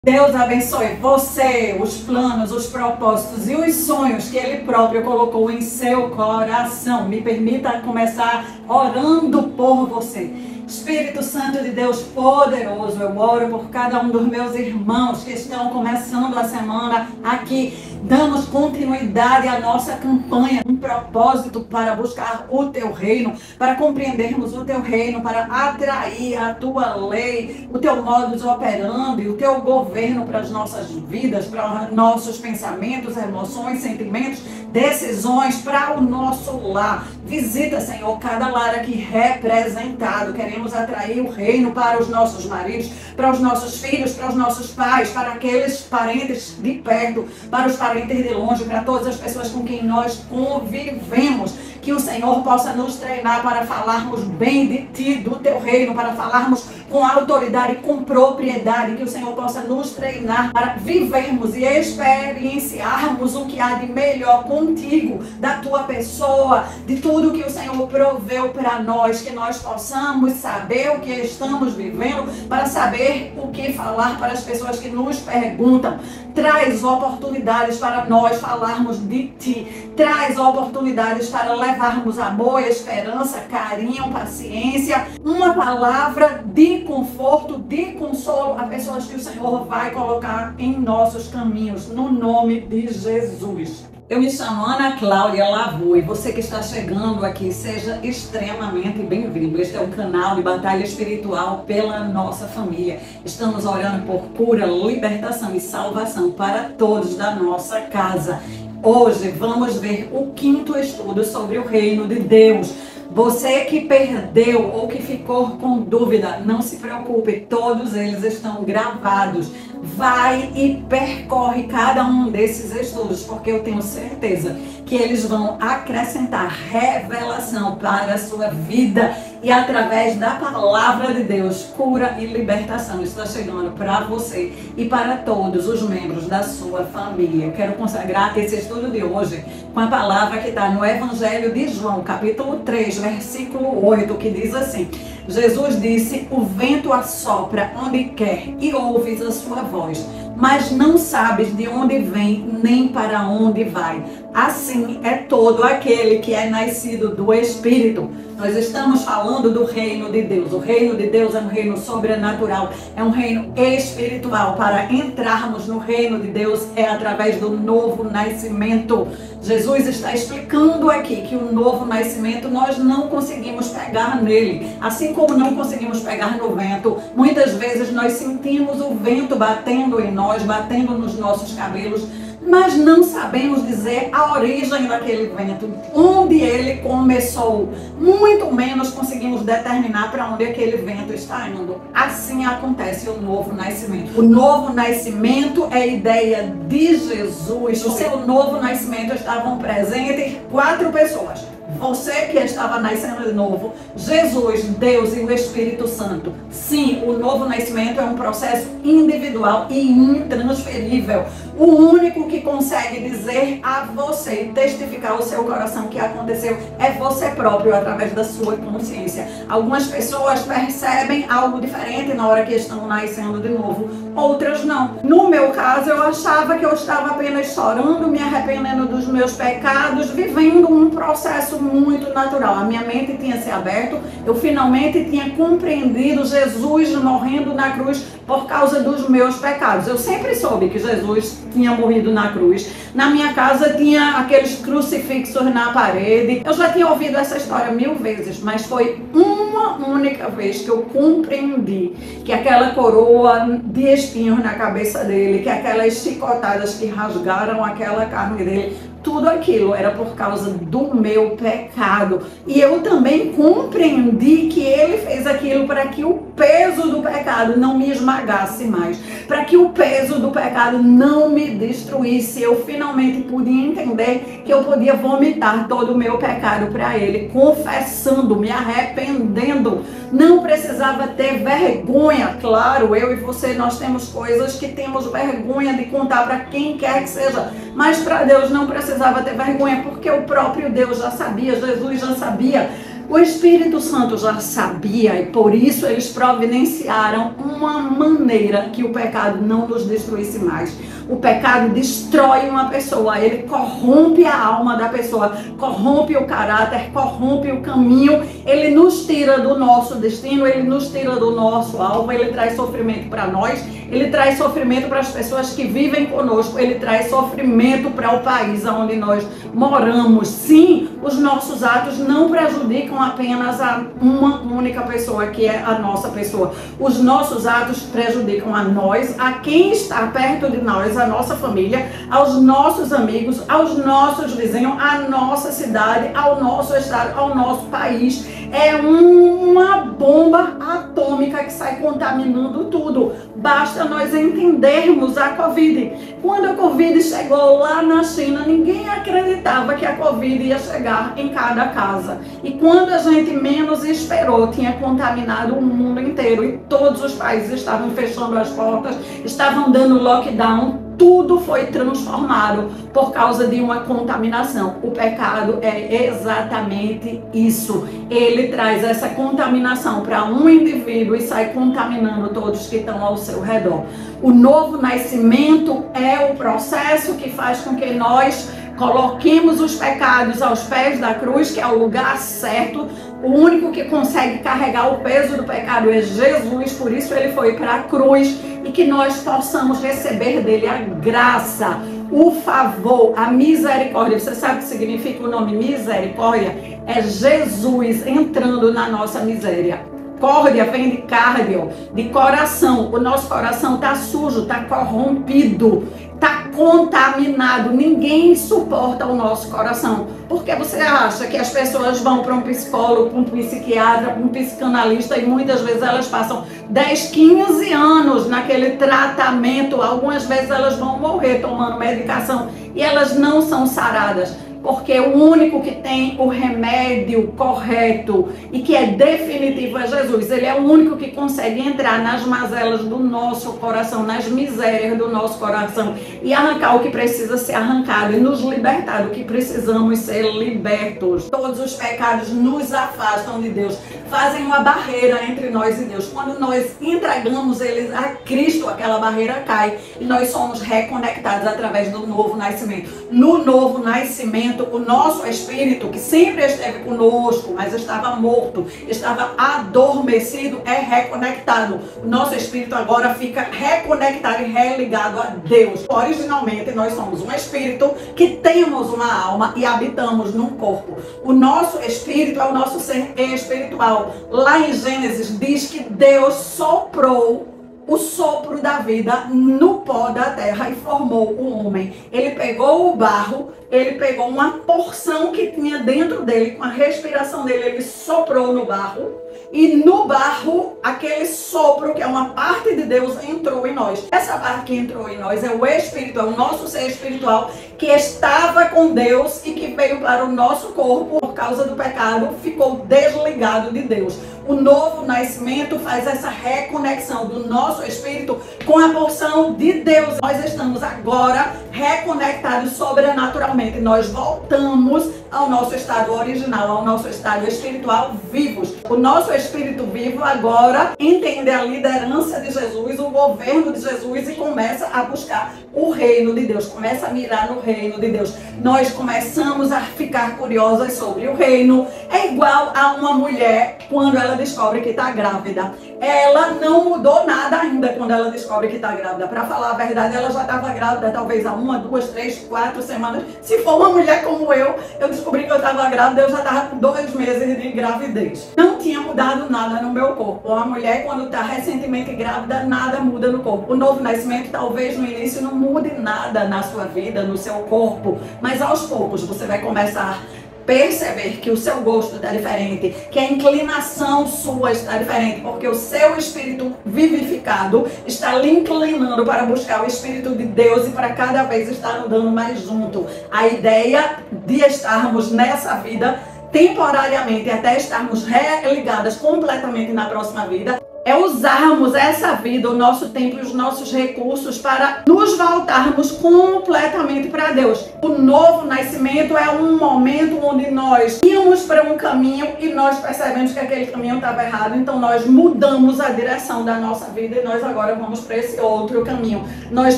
Deus abençoe você, os planos, os propósitos e os sonhos que Ele próprio colocou em seu coração. Me permita começar orando por você. Espírito Santo de Deus poderoso, eu oro por cada um dos meus irmãos que estão começando a semana aqui. Damos continuidade à nossa campanha, um propósito para buscar o Teu reino, para compreendermos o Teu reino, para atrair a Tua lei, o Teu modus operandi, o Teu governo para as nossas vidas, para nossos pensamentos, emoções, sentimentos, decisões, para o nosso lar. Visita, Senhor, cada lar aqui representado. Queremos atrair o reino para os nossos maridos, para os nossos filhos, para os nossos pais, para aqueles parentes de perto, para os parentes de longe, para todas as pessoas com quem nós convivemos. Que o Senhor possa nos treinar para falarmos bem de Ti, do Teu reino, para falarmos com autoridade, com propriedade. Que o Senhor possa nos treinar para vivermos e experienciarmos o que há de melhor contigo, da Tua pessoa, de tudo que o Senhor proveu para nós. Que nós possamos saber o que estamos vivendo, para saber o que falar para as pessoas que nos perguntam. Traz oportunidades para nós falarmos de Ti. Traz oportunidades para levarmos amor, esperança, carinho, paciência, uma palavra de conforto, de consolo a pessoas que o Senhor vai colocar em nossos caminhos, no nome de Jesus. Eu me chamo Ana Cláudia Lavu e você que está chegando aqui, seja extremamente bem-vindo. Este é o canal de Batalha Espiritual pela Nossa Família. Estamos orando por cura, libertação e salvação para todos da nossa casa. Hoje vamos ver o 5º estudo sobre o reino de Deus. Você que perdeu ou que ficou com dúvida, não se preocupe, todos eles estão gravados. Vai e percorre cada um desses estudos, porque eu tenho certeza que eles vão acrescentar revelação para a sua vida e através da palavra de Deus, cura e libertação está chegando para você e para todos os membros da sua família. Quero consagrar esse estudo de hoje com a palavra que está no Evangelho de João, capítulo 3, versículo 8, que diz assim: Jesus disse: o vento assopra onde quer e ouves a sua voz, mas não sabes de onde vem nem para onde vai. Assim é todo aquele que é nascido do Espírito. Nós estamos falando do reino de Deus. O reino de Deus é um reino sobrenatural, é um reino espiritual. Para entrarmos no reino de Deus é através do novo nascimento. Jesus está explicando aqui que o novo nascimento nós não conseguimos pegar nele. Assim como não conseguimos pegar no vento, muitas vezes nós sentimos o vento batendo em nós, batendo nos nossos cabelos, mas não sabemos dizer a origem daquele vento, onde ele começou. Muito menos conseguimos determinar para onde aquele vento está indo. Assim acontece o novo nascimento. O novo nascimento é a ideia de Jesus. No seu novo nascimento estavam presentes 4 pessoas. Você que estava nascendo de novo, Jesus, Deus e o Espírito Santo. Sim, o novo nascimento é um processo individual e intransferível. O único que consegue dizer a você e testificar o seu coração que aconteceu é você próprio, através da sua consciência. Algumas pessoas percebem algo diferente na hora que estão nascendo de novo, outras não. No meu caso, eu achava que eu estava apenas chorando, me arrependendo dos meus pecados, vivendo um processo muito natural. A minha mente tinha se aberto, eu finalmente tinha compreendido Jesus morrendo na cruz por causa dos meus pecados. Eu sempre soube que Jesus tinha morrido na cruz. Na minha casa tinha aqueles crucifixos na parede. Eu já tinha ouvido essa história 1000 vezes, mas foi uma única vez que eu compreendi que aquela coroa de espinhos na cabeça dele, que aquelas chicotadas que rasgaram aquela carne dele, tudo aquilo era por causa do meu pecado. E eu também compreendi que ele fez aquilo para que o peso do pecado não me esmagasse mais, para que o peso do pecado não me destruísse. Eu finalmente pude entender que eu podia vomitar todo o meu pecado para ele, confessando, me arrependendo. Não precisava ter vergonha. Claro, eu e você, nós temos coisas que temos vergonha de contar para quem quer que seja, mas para Deus não precisava ter vergonha, porque o próprio Deus já sabia, Jesus já sabia. O Espírito Santo já sabia e por isso eles providenciaram uma maneira que o pecado não nos destruísse mais. O pecado destrói uma pessoa, ele corrompe a alma da pessoa, corrompe o caráter, corrompe o caminho, ele nos tira do nosso destino, ele nos tira do nosso alvo, ele traz sofrimento para nós, ele traz sofrimento para as pessoas que vivem conosco, ele traz sofrimento para o país onde nós moramos. Sim, os nossos atos não prejudicam apenas a uma única pessoa, que é a nossa pessoa. Os nossos atos prejudicam a nós, a quem está perto de nós, a nossa família, aos nossos amigos, aos nossos vizinhos, à nossa cidade, ao nosso estado, ao nosso país. É uma bomba atômica que sai contaminando tudo. Basta nós entendermos a Covid. Quando a Covid chegou lá na China, ninguém acreditava que a Covid ia chegar em cada casa. E quando a gente menos esperou, tinha contaminado o mundo inteiro e todos os países estavam fechando as portas, estavam dando lockdown. Tudo foi transformado por causa de uma contaminação. O pecado é exatamente isso. Ele traz essa contaminação para um indivíduo e sai contaminando todos que estão ao seu redor. O novo nascimento é o processo que faz com que nós coloquemos os pecados aos pés da cruz, que é o lugar certo. O único que consegue carregar o peso do pecado é Jesus, por isso ele foi para a cruz, e que nós possamos receber dele a graça, o favor, a misericórdia. Você sabe o que significa o nome misericórdia? É Jesus entrando na nossa miséria. Córdia vem de cardio, de coração. O nosso coração está sujo, está corrompido, está contaminado. Ninguém suporta o nosso coração. Porque você acha que as pessoas vão para um psicólogo, para um psiquiatra, para um psicanalista e muitas vezes elas passam 10, 15 anos naquele tratamento. Algumas vezes elas vão morrer tomando medicação e elas não são saradas. Porque o único que tem o remédio correto e que é definitivo é Jesus. Ele é o único que consegue entrar nas mazelas do nosso coração, nas misérias do nosso coração e arrancar o que precisa ser arrancado e nos libertar do que precisamos ser libertos. Todos os pecados nos afastam de Deus, fazem uma barreira entre nós e Deus. Quando nós entregamos eles a Cristo, aquela barreira cai e nós somos reconectados através do novo nascimento. No novo nascimento, o nosso espírito, que sempre esteve conosco, mas estava morto, estava adormecido, é reconectado. O nosso espírito agora fica reconectado e religado a Deus. Originalmente, nós somos um espírito que temos uma alma e habitamos num corpo. O nosso espírito é o nosso ser espiritual. Lá em Gênesis diz que Deus soprou o sopro da vida no pó da terra e formou o homem. Ele pegou o barro, ele pegou uma porção que tinha dentro dele, com a respiração dele, ele soprou no barro. E no barro, aquele sopro, que é uma parte de Deus, entrou em nós. Essa parte que entrou em nós é o Espírito, é o nosso ser espiritual, que estava com Deus e que veio para o nosso corpo por causa do pecado, ficou desligado de Deus. O novo nascimento faz essa reconexão do nosso espírito com a porção de Deus. Nós estamos agora reconectados sobrenaturalmente. Nós voltamos ao nosso estado original, ao nosso estado espiritual vivos. O nosso espírito vivo agora entende a liderança de Jesus, o governo de Jesus e começa a buscar o reino de Deus, começa a mirar no reino de Deus. Nós começamos a ficar curiosas sobre o reino. É igual a uma mulher quando ela descobre que está grávida. Ela não mudou nada ainda quando ela descobre que está grávida. Para falar a verdade, ela já estava grávida talvez há 1, 2, 3, 4 semanas. Se for uma mulher como eu descobri que eu estava grávida, eu já estava com 2 meses de gravidez. Não tinha mudado nada no meu corpo. A mulher, quando está recentemente grávida, nada muda no corpo. O novo nascimento talvez no início não mude nada na sua vida, no seu corpo, mas aos poucos você vai começar a perceber que o seu gosto está diferente, que a inclinação sua está diferente, porque o seu espírito vivificado está lhe inclinando para buscar o Espírito de Deus e para cada vez estar andando mais junto. A ideia de estarmos nessa vida temporariamente até estarmos religadas completamente na próxima vida é usarmos essa vida, o nosso tempo e os nossos recursos para nos voltarmos completamente para Deus. O novo nascimento é um momento onde nós íamos para um caminho e nós percebemos que aquele caminho estava errado, então nós mudamos a direção da nossa vida e nós agora vamos para esse outro caminho. Nós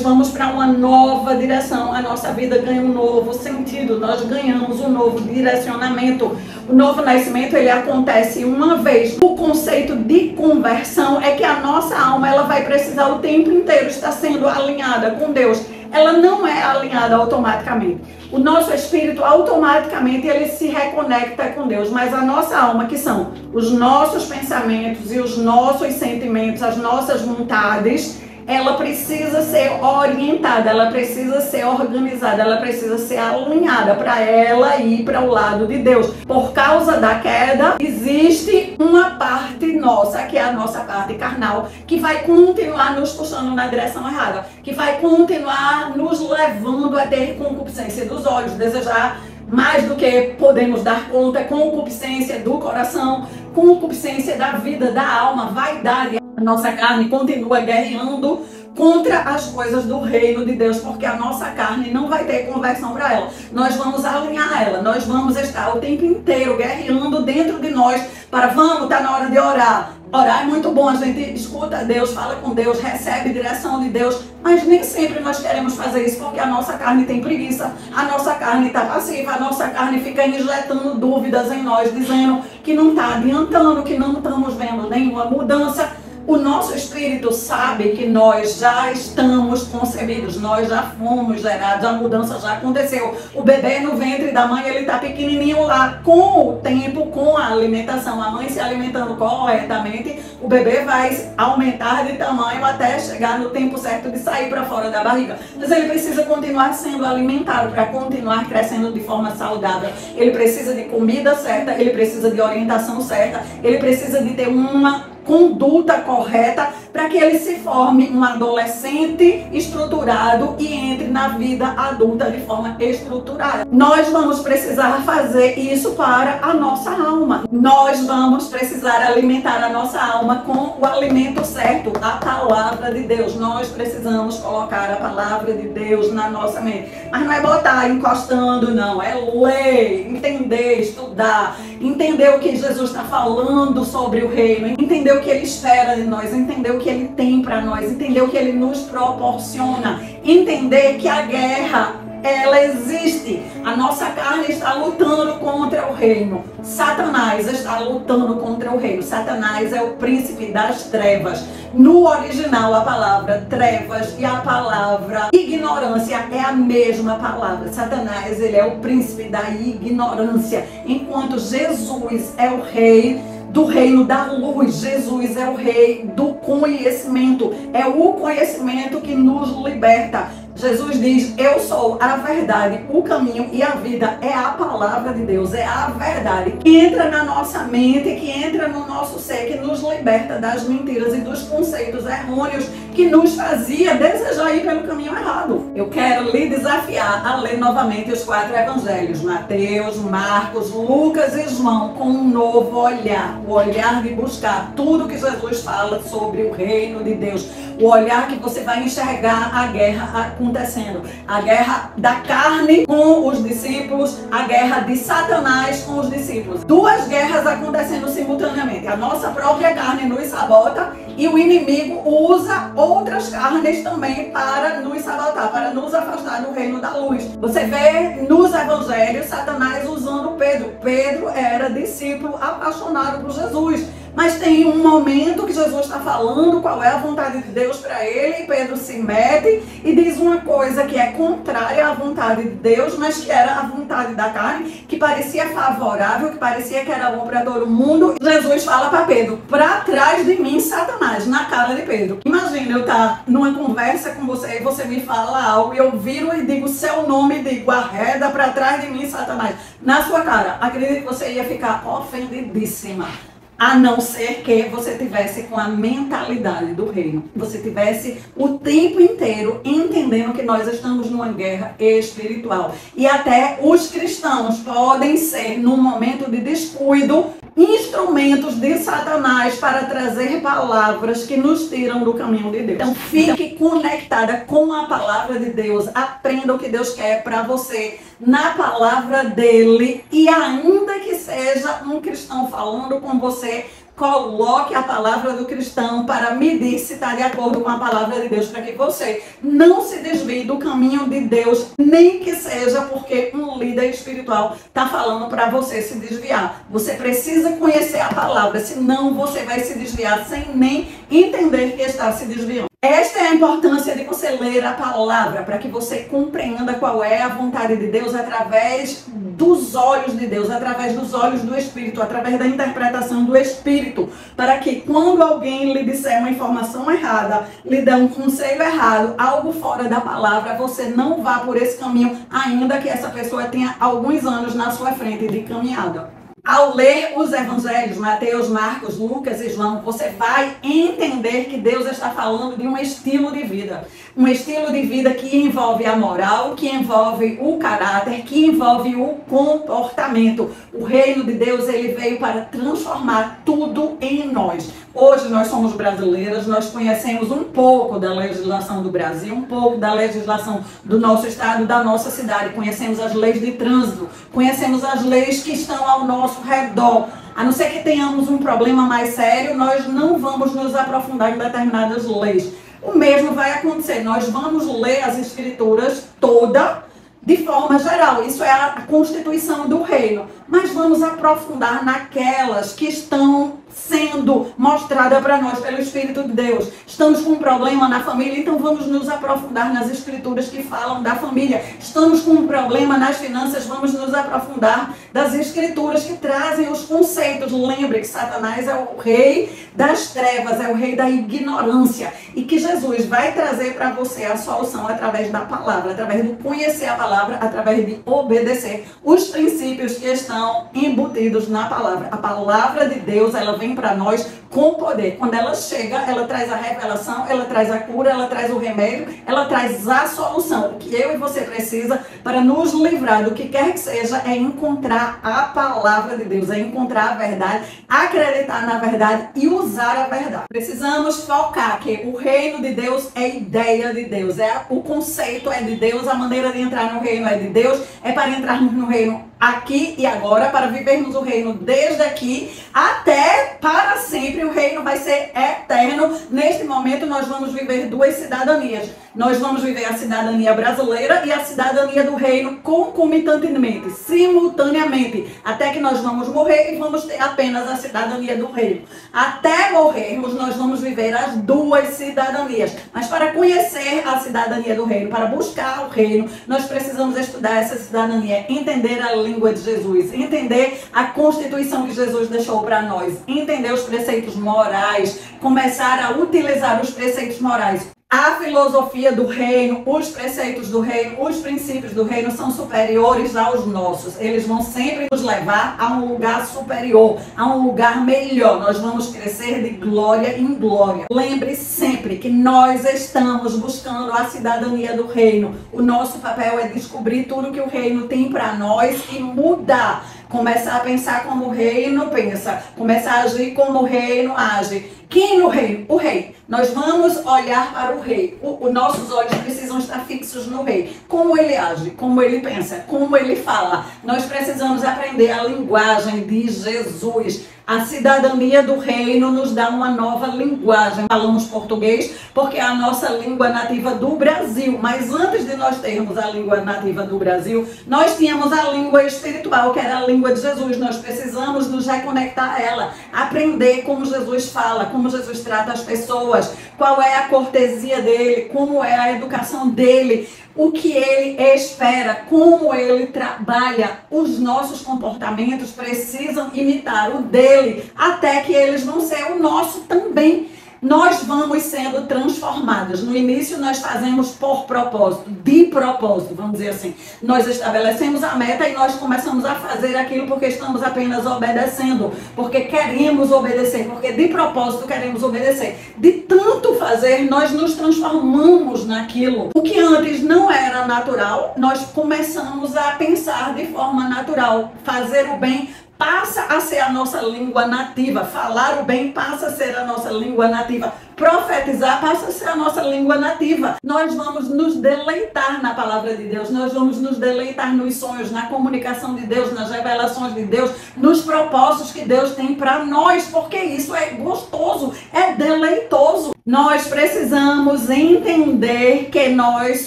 vamos para uma nova direção, a nossa vida ganha um novo sentido, nós ganhamos um novo direcionamento. O novo nascimento, ele acontece uma vez. O conceito de conversão é que a nossa alma, ela vai precisar o tempo inteiro estar sendo alinhada com Deus. Ela não é alinhada automaticamente. O nosso espírito, automaticamente, ele se reconecta com Deus. Mas a nossa alma, que são os nossos pensamentos e os nossos sentimentos, as nossas vontades, ela precisa ser orientada, ela precisa ser organizada, ela precisa ser alinhada para ela ir para o lado de Deus. Por causa da queda, existe uma parte nossa, que é a nossa parte carnal, que vai continuar nos puxando na direção errada, que vai continuar nos levando a ter concupiscência dos olhos, desejar mais do que podemos dar conta, concupiscência do coração, concupiscência da vida, da alma, vaidade. A nossa carne continua guerreando contra as coisas do reino de Deus, porque a nossa carne não vai ter conversão para ela. Nós vamos alinhar ela, nós vamos estar o tempo inteiro guerreando dentro de nós para, tá na hora de orar. Orar é muito bom, a gente escuta Deus, fala com Deus, recebe direção de Deus, mas nem sempre nós queremos fazer isso porque a nossa carne tem preguiça, a nossa carne está passiva, a nossa carne fica injetando dúvidas em nós, dizendo que não está adiantando, que não estamos vendo nenhuma mudança. O nosso espírito sabe que nós já estamos concebidos, nós já fomos gerados, a mudança já aconteceu. O bebê no ventre da mãe, ele está pequenininho lá. Com o tempo, com a alimentação, a mãe se alimentando corretamente, o bebê vai aumentar de tamanho até chegar no tempo certo de sair para fora da barriga. Mas ele precisa continuar sendo alimentado para continuar crescendo de forma saudável. Ele precisa de comida certa, ele precisa de orientação certa, ele precisa de ter uma conduta correta para que ele se forme um adolescente estruturado e entre na vida adulta de forma estruturada. Nós vamos precisar fazer isso para a nossa alma. Nós vamos precisar alimentar a nossa alma com o alimento certo, a palavra de Deus. Nós precisamos colocar a palavra de Deus na nossa mente. Mas não é botar encostando, não. É ler, entender, estudar, entender o que Jesus está falando sobre o reino, entender o que Ele espera de nós, entender o que Ele tem para nós, entender o que Ele nos proporciona, entender que a guerra, ela existe. A nossa carne está lutando contra o reino. Satanás está lutando contra o reino. Satanás é o príncipe das trevas. No original, a palavra trevas e a palavra ignorância é a mesma palavra. Satanás, ele é o príncipe da ignorância, enquanto Jesus é o rei do reino da luz. Jesus é o rei do conhecimento. É o conhecimento que nos liberta. Jesus diz: eu sou a verdade, o caminho e a vida. É a palavra de Deus, é a verdade que entra na nossa mente, que entra no nosso ser, que nos liberta das mentiras e dos conceitos errôneos que nos fazia desejar ir pelo caminho errado. Eu quero lhe desafiar a ler novamente os 4 evangelhos, Mateus, Marcos, Lucas e João, com um novo olhar, o olhar de buscar tudo que Jesus fala sobre o reino de Deus, o olhar que você vai enxergar a guerra acontecendo, a guerra da carne com os discípulos, a guerra de Satanás com os discípulos. 2 guerras acontecendo simultaneamente. A nossa própria carne nos sabota e o inimigo usa outras carnes também para nos sabotar, para nos afastar do reino da luz. Você vê nos evangelhos Satanás usando Pedro. Pedro era discípulo apaixonado por Jesus. Mas tem um momento que Jesus está falando qual é a vontade de Deus para ele, e Pedro se mete e diz uma coisa que é contrária à vontade de Deus, mas que era a vontade da carne, que parecia favorável, que parecia que era bom para todo mundo. Jesus fala para Pedro: para trás de mim, Satanás, na cara de Pedro. Imagina eu estar numa conversa com você e você me fala algo e eu viro e digo seu nome e digo: arreda para trás de mim, Satanás, na sua cara. Acredito que você ia ficar ofendidíssima. A não ser que você tivesse com a mentalidade do reino. Você tivesse o tempo inteiro entendendo que nós estamos numa guerra espiritual. E até os cristãos podem ser, num momento de descuido, instrumentos de Satanás para trazer palavras que nos tiram do caminho de Deus. Então fique conectada com a palavra de Deus, aprenda o que Deus quer para você na palavra dele, e ainda que seja um cristão falando com você, coloque a palavra do cristão para medir se está de acordo com a palavra de Deus, para que você não se desvie do caminho de Deus, nem que seja porque um líder espiritual está falando para você se desviar. Você precisa conhecer a palavra, senão você vai se desviar sem nem entender que está se desviando. Esta é a importância de você ler a palavra, para que você compreenda qual é a vontade de Deus através dos olhos de Deus, através dos olhos do Espírito, através da interpretação do Espírito, para que quando alguém lhe disser uma informação errada, lhe der um conselho errado, algo fora da palavra, você não vá por esse caminho, ainda que essa pessoa tenha alguns anos na sua frente de caminhada. Ao ler os evangelhos, Mateus, Marcos, Lucas e João, você vai entender que Deus está falando de um estilo de vida. Um estilo de vida que envolve a moral, que envolve o caráter, que envolve o comportamento. O reino de Deus, ele veio para transformar tudo em nós. Hoje nós somos brasileiras, nós conhecemos um pouco da legislação do Brasil, um pouco da legislação do nosso estado, da nossa cidade. Conhecemos as leis de trânsito, conhecemos as leis que estão ao nosso redor. A não ser que tenhamos um problema mais sério, nós não vamos nos aprofundar em determinadas leis. O mesmo vai acontecer, nós vamos ler as escrituras toda de forma geral, isso é a constituição do reino, mas vamos aprofundar naquelas que estão sendo mostrada para nós pelo Espírito de Deus. Estamos com um problema na família, então vamos nos aprofundar nas escrituras que falam da família. Estamos com um problema nas finanças, vamos nos aprofundar das escrituras que trazem os conceitos. Lembre que Satanás é o rei das trevas, é o rei da ignorância, e que Jesus vai trazer para você a solução através da palavra, através de conhecer a palavra, através de obedecer os princípios que estão embutidos na palavra. A palavra de Deus, ela vem para nós com poder. Quando ela chega, ela traz a revelação, ela traz a cura, ela traz o remédio, ela traz a solução. O que eu e você precisa para nos livrar do que quer que seja é encontrar a palavra de Deus, é encontrar a verdade, acreditar na verdade e usar a verdade. Precisamos focar que o reino de Deus é a ideia de Deus, o conceito é de Deus, a maneira de entrar no reino é de Deus, é para entrarmos no reino aqui e agora, para vivermos o reino desde aqui até para sempre. O reino vai ser eterno. Neste momento nós vamos viver duas cidadanias. Nós vamos viver a cidadania brasileira e a cidadania do reino concomitantemente, simultaneamente, até que nós vamos morrer e vamos ter apenas a cidadania do reino. Até morrermos nós vamos viver as duas cidadanias. Mas para conhecer a cidadania do reino, para buscar o reino, nós precisamos estudar essa cidadania, entender a língua de Jesus, entender a constituição que Jesus deixou para nós, entender os preceitos morais, começar a utilizar os preceitos morais. A filosofia do reino, os preceitos do reino, os princípios do reino são superiores aos nossos. Eles vão sempre nos levar a um lugar superior, a um lugar melhor. Nós vamos crescer de glória em glória. Lembre sempre que nós estamos buscando a cidadania do reino. O nosso papel é descobrir tudo que o reino tem para nós e mudar. Começar a pensar como o reino pensa, começar a agir como o reino age. Quem no reino? O rei. Nós vamos olhar para o rei. Os nossos olhos precisam estar fixos no rei. Como ele age, como ele pensa, como ele fala. Nós precisamos aprender a linguagem de Jesus. A cidadania do reino nos dá uma nova linguagem. Falamos português porque é a nossa língua nativa do Brasil. Mas antes de nós termos a língua nativa do Brasil, nós tínhamos a língua espiritual, que era a língua de Jesus. Nós precisamos nos reconectar a ela, aprender como Jesus fala, como Jesus trata as pessoas, qual é a cortesia dele, como é a educação dele, o que ele espera, como ele trabalha. Os nossos comportamentos precisam imitar o dele, até que eles vão ser o nosso também. Nós vamos sendo transformados. No início nós fazemos por propósito, de propósito, vamos dizer assim. Nós estabelecemos a meta e nós começamos a fazer aquilo porque estamos apenas obedecendo, porque queremos obedecer, porque de propósito queremos obedecer. De tanto fazer, nós nos transformamos naquilo. O que antes não era natural, nós começamos a pensar de forma natural, fazer o bem passa a ser a nossa língua nativa. Falar o bem passa a ser a nossa língua nativa. Profetizar passa a ser a nossa língua nativa. Nós vamos nos deleitar na palavra de Deus. Nós vamos nos deleitar nos sonhos, na comunicação de Deus, nas revelações de Deus, nos propósitos que Deus tem para nós, porque isso é gostoso, é deleitoso. Nós precisamos entender que nós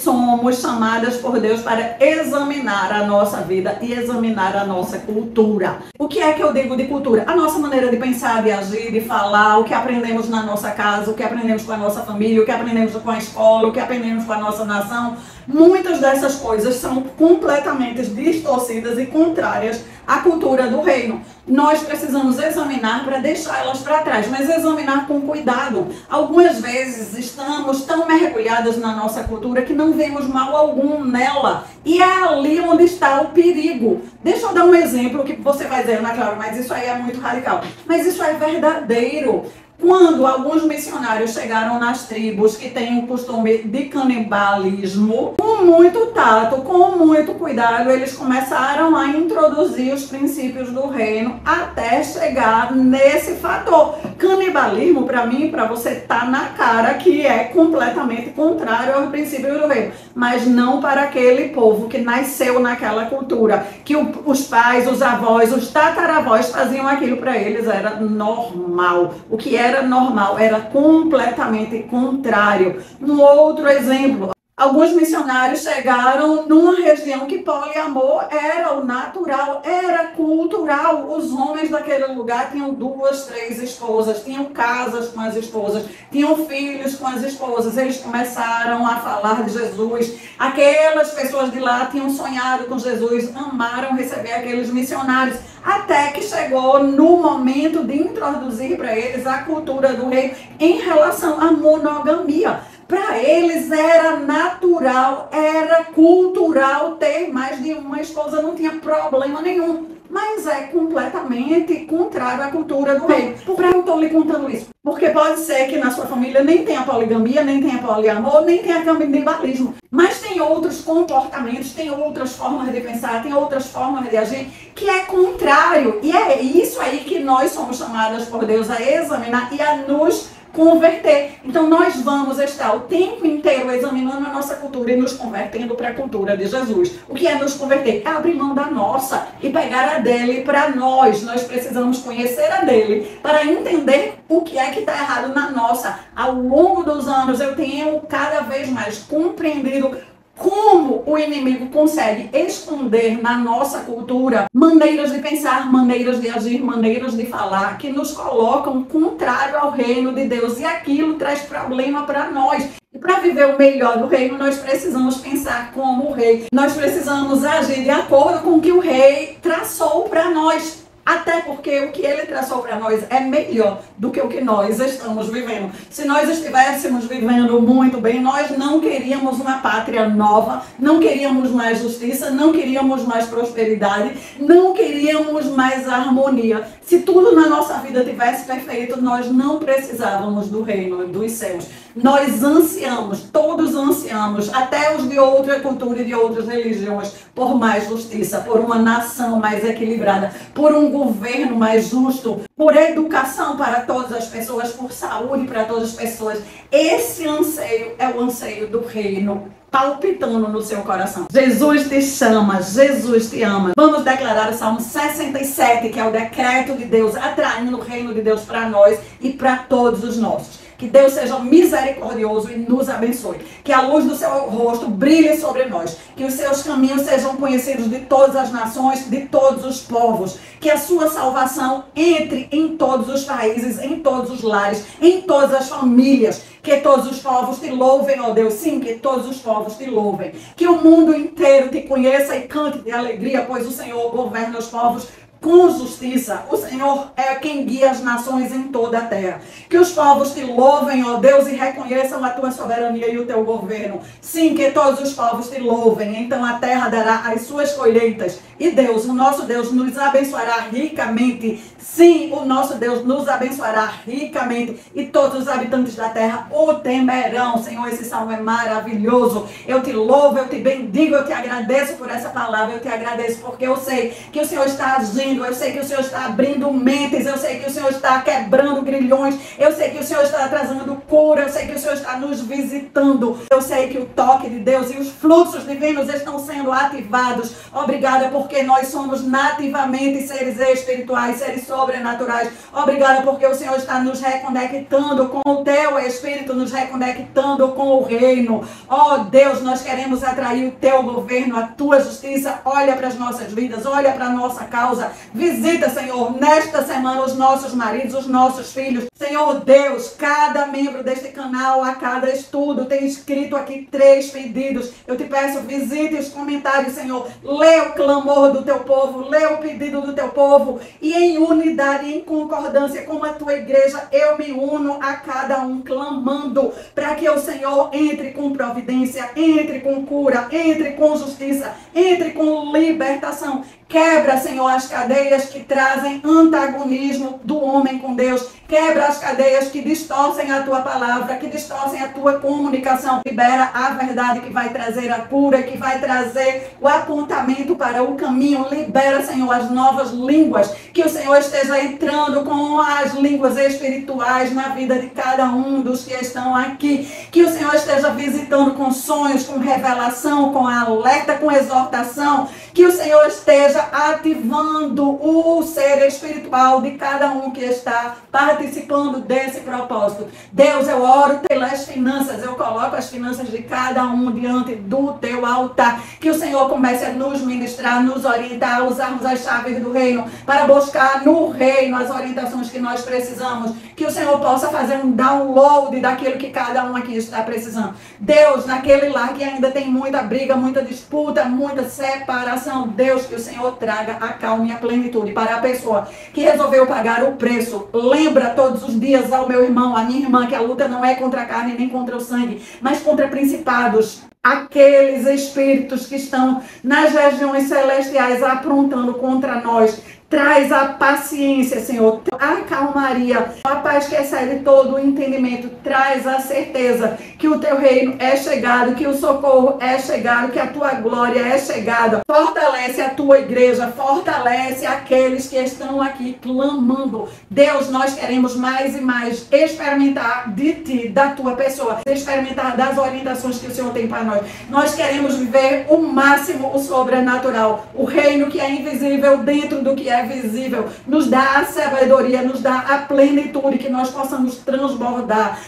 somos chamadas por Deus para examinar a nossa vida e examinar a nossa cultura. O que é que eu digo de cultura? A nossa maneira de pensar, de agir, de falar, o que aprendemos na nossa casa, o que aprendemos com a nossa família, o que aprendemos com a escola, o que aprendemos com a nossa nação. Muitas dessas coisas são completamente distorcidas e contrárias à cultura do reino. Nós precisamos examinar para deixar elas para trás, mas examinar com cuidado. Algumas vezes estamos tão mergulhadas na nossa cultura que não vemos mal algum nela. E é ali onde está o perigo. Deixa eu dar um exemplo que você vai dizer, Ana Clara, mas isso aí é muito radical. Mas isso é verdadeiro. Quando alguns missionários chegaram nas tribos que têm o costume de canibalismo, com muito tato, com muito cuidado, eles começaram a introduzir os princípios do reino até chegar nesse fator. Canibalismo, para mim e para você, tá na cara que é completamente contrário aos princípios do reino, mas não para aquele povo que nasceu naquela cultura, que os pais, os avós, os tataravós faziam aquilo para eles, era normal. O que era normal era completamente contrário. Um outro exemplo. Alguns missionários chegaram numa região que poliamor era o natural, era cultural. Os homens daquele lugar tinham 2, 3 esposas, tinham casas com as esposas, tinham filhos com as esposas. Eles começaram a falar de Jesus. Aquelas pessoas de lá tinham sonhado com Jesus, amaram receber aqueles missionários. Até que chegou no momento de introduzir para eles a cultura do reino em relação à monogamia. Para eles era natural, era cultural ter mais de uma esposa, não tinha problema nenhum. Mas é completamente contrário à cultura do reino. Por que eu estou lhe contando isso? Porque pode ser que na sua família nem tenha poligamia, nem tenha poliamor, nem tenha canibalismo. Mas tem outros comportamentos, tem outras formas de pensar, tem outras formas de agir que é contrário. E é isso aí que nós somos chamadas por Deus a examinar e a nos converter. Então nós vamos estar o tempo inteiro examinando a nossa cultura e nos convertendo para a cultura de Jesus. O que é nos converter? É abrir mão da nossa e pegar a dele para nós. Nós precisamos conhecer a dele para entender o que é que está errado na nossa. Ao longo dos anos eu tenho cada vez mais compreendido como o inimigo consegue esconder na nossa cultura maneiras de pensar, maneiras de agir, maneiras de falar que nos colocam contrário ao reino de Deus. E aquilo traz problema para nós. E para viver o melhor do reino, nós precisamos pensar como o rei. Nós precisamos agir de acordo com o que o rei traçou para nós. Até porque o que ele traçou para nós é melhor do que o que nós estamos vivendo. Se nós estivéssemos vivendo muito bem, nós não queríamos uma pátria nova, não queríamos mais justiça, não queríamos mais prosperidade, não queríamos mais harmonia. Se tudo na nossa vida tivesse perfeito, nós não precisávamos do reino dos céus. Nós ansiamos, todos ansiamos, até os de outra cultura e de outras religiões, por mais justiça, por uma nação mais equilibrada, por um governo mais justo, por educação para todas as pessoas, por saúde para todas as pessoas. Esse anseio é o anseio do reino palpitando no seu coração. Jesus te chama, Jesus te ama. Vamos declarar o Salmo 67, que é o decreto de Deus, atraindo o reino de Deus para nós e para todos os nossos. Que Deus seja misericordioso e nos abençoe. Que a luz do seu rosto brilhe sobre nós. Que os seus caminhos sejam conhecidos de todas as nações, de todos os povos. Que a sua salvação entre em todos os países, em todos os lares, em todas as famílias. Que todos os povos te louvem, ó Deus. Sim, que todos os povos te louvem. Que o mundo inteiro te conheça e cante de alegria, pois o Senhor governa os povos com justiça. O Senhor é quem guia as nações em toda a terra. Que os povos te louvem, ó Deus, e reconheçam a tua soberania e o teu governo. Sim, que todos os povos te louvem. Então a terra dará as suas colheitas. E Deus, o nosso Deus, nos abençoará ricamente. Sim, o nosso Deus nos abençoará ricamente. E todos os habitantes da terra o temerão. Senhor, esse salmo é maravilhoso. Eu te louvo, eu te bendigo, eu te agradeço por essa palavra. Eu te agradeço porque eu sei que o Senhor está agindo. Eu sei que o Senhor está abrindo mentes. Eu sei que o Senhor está quebrando grilhões. Eu sei que o Senhor está trazendo cura. Eu sei que o Senhor está nos visitando. Eu sei que o toque de Deus e os fluxos divinos estão sendo ativados. Obrigada porque nós somos nativamente seres espirituais, seres sobrenaturais. Obrigada porque o Senhor está nos reconectando com o teu Espírito, nos reconectando com o reino. Oh Deus, nós queremos atrair o teu governo, a tua justiça. Olha para as nossas vidas, olha para a nossa causa. Visita, Senhor, nesta semana os nossos maridos, os nossos filhos. Senhor Deus, cada membro deste canal, a cada estudo, tem escrito aqui 3 pedidos. Eu te peço, visite os comentários, Senhor. Lê o clamor do teu povo, lê o pedido do teu povo. E em unidade, em concordância com a tua igreja, eu me uno a cada um, clamando para que o Senhor entre com providência, entre com cura, entre com justiça, entre com libertação. Quebra, Senhor, as cadeias que trazem antagonismo do homem com Deus. Quebra as cadeias que distorcem a tua palavra, que distorcem a tua comunicação. Libera a verdade que vai trazer a cura, que vai trazer o apontamento para o caminho. Libera, Senhor, as novas línguas. Que o Senhor esteja entrando com as línguas espirituais na vida de cada um dos que estão aqui. Que o Senhor esteja visitando com sonhos, com revelação, com alerta, com exortação. Que o Senhor esteja ativando o ser espiritual de cada um que está participando desse propósito. Deus, eu oro pelas finanças, eu coloco as finanças de cada um diante do teu altar. Que o Senhor comece a nos ministrar, nos orientar, usarmos as chaves do reino para buscar no reino as orientações que nós precisamos. Que o Senhor possa fazer um download daquilo que cada um aqui está precisando. Deus, naquele lar que ainda tem muita briga, muita disputa, muita separação, Deus, que o Senhor traga a calma e a plenitude para a pessoa que resolveu pagar o preço. Lembra todos os dias ao meu irmão, à minha irmã, que a luta não é contra a carne nem contra o sangue, mas contra principados, aqueles espíritos que estão nas regiões celestiais aprontando contra nós. Traz a paciência, Senhor, a calmaria, a paz que excede todo o entendimento. Traz a certeza que o teu reino é chegado, que o socorro é chegado, que a tua glória é chegada. Fortalece a tua igreja, fortalece aqueles que estão aqui clamando. Deus, nós queremos mais e mais experimentar de ti, da tua pessoa, experimentar das orientações que o Senhor tem para nós. Nós queremos viver o máximo o sobrenatural, o reino que é invisível dentro do que é visível. Nos dá a sabedoria, nos dá a plenitude, que nós possamos transbordar,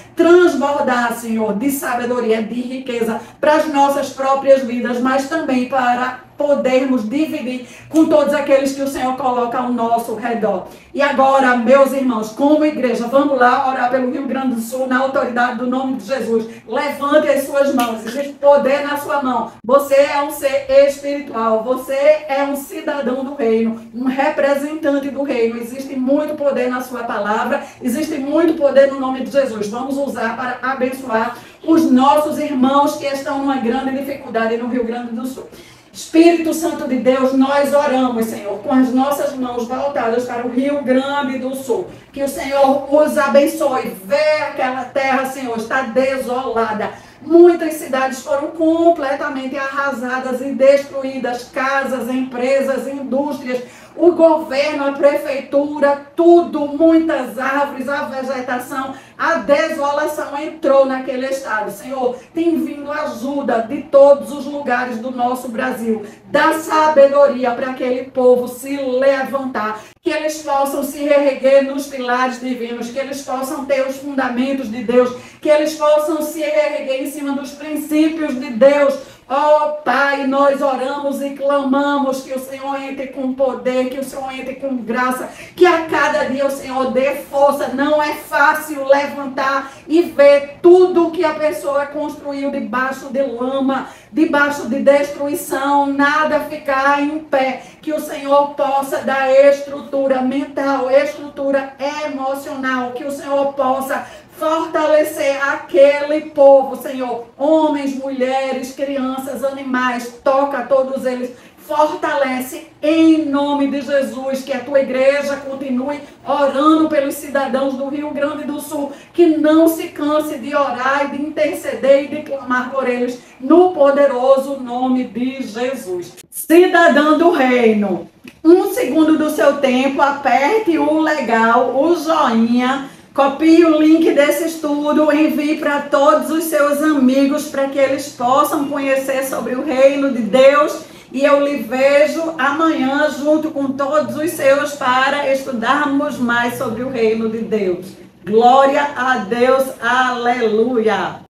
Senhor, de sabedoria, de riqueza para as nossas próprias vidas, mas também para podermos dividir com todos aqueles que o Senhor coloca ao nosso redor. E agora, meus irmãos, como igreja, vamos lá orar pelo Rio Grande do Sul, na autoridade do nome de Jesus. Levante as suas mãos, existe poder na sua mão. Você é um ser espiritual, você é um cidadão do reino, um representante do reino. Existe muito poder na sua palavra, existe muito poder no nome de Jesus. Vamos usar para abençoar os nossos irmãos que estão numa grande dificuldade no Rio Grande do Sul. Espírito Santo de Deus, nós oramos, Senhor, com as nossas mãos voltadas para o Rio Grande do Sul. Que o Senhor os abençoe. Vê aquela terra, Senhor, está desolada. Muitas cidades foram completamente arrasadas e destruídas. Casas, empresas, indústrias, o governo, a prefeitura, tudo, muitas árvores, a vegetação, a desolação entrou naquele estado. Senhor, tem vindo ajuda de todos os lugares do nosso Brasil. Dá sabedoria para aquele povo se levantar, que eles possam se reerguer nos pilares divinos, que eles possam ter os fundamentos de Deus, que eles possam se reerguer em cima dos princípios de Deus. Oh Pai, nós oramos e clamamos que o Senhor entre com poder, que o Senhor entre com graça, que a cada dia o Senhor dê força. Não é fácil levantar e ver tudo que a pessoa construiu debaixo de lama, debaixo de destruição, nada ficar em pé. Que o Senhor possa dar estrutura mental, estrutura emocional, que o Senhor possa fortalecer aquele povo, Senhor, homens, mulheres, crianças, animais, toca todos eles, fortalece em nome de Jesus, que a tua igreja continue orando pelos cidadãos do Rio Grande do Sul, que não se canse de orar e de interceder e de clamar por eles, no poderoso nome de Jesus. Cidadão do reino, 1 segundo do seu tempo, aperte o legal, o joinha, copie o link desse estudo, envie para todos os seus amigos para que eles possam conhecer sobre o reino de Deus. E eu lhe vejo amanhã junto com todos os seus para estudarmos mais sobre o reino de Deus. Glória a Deus, aleluia!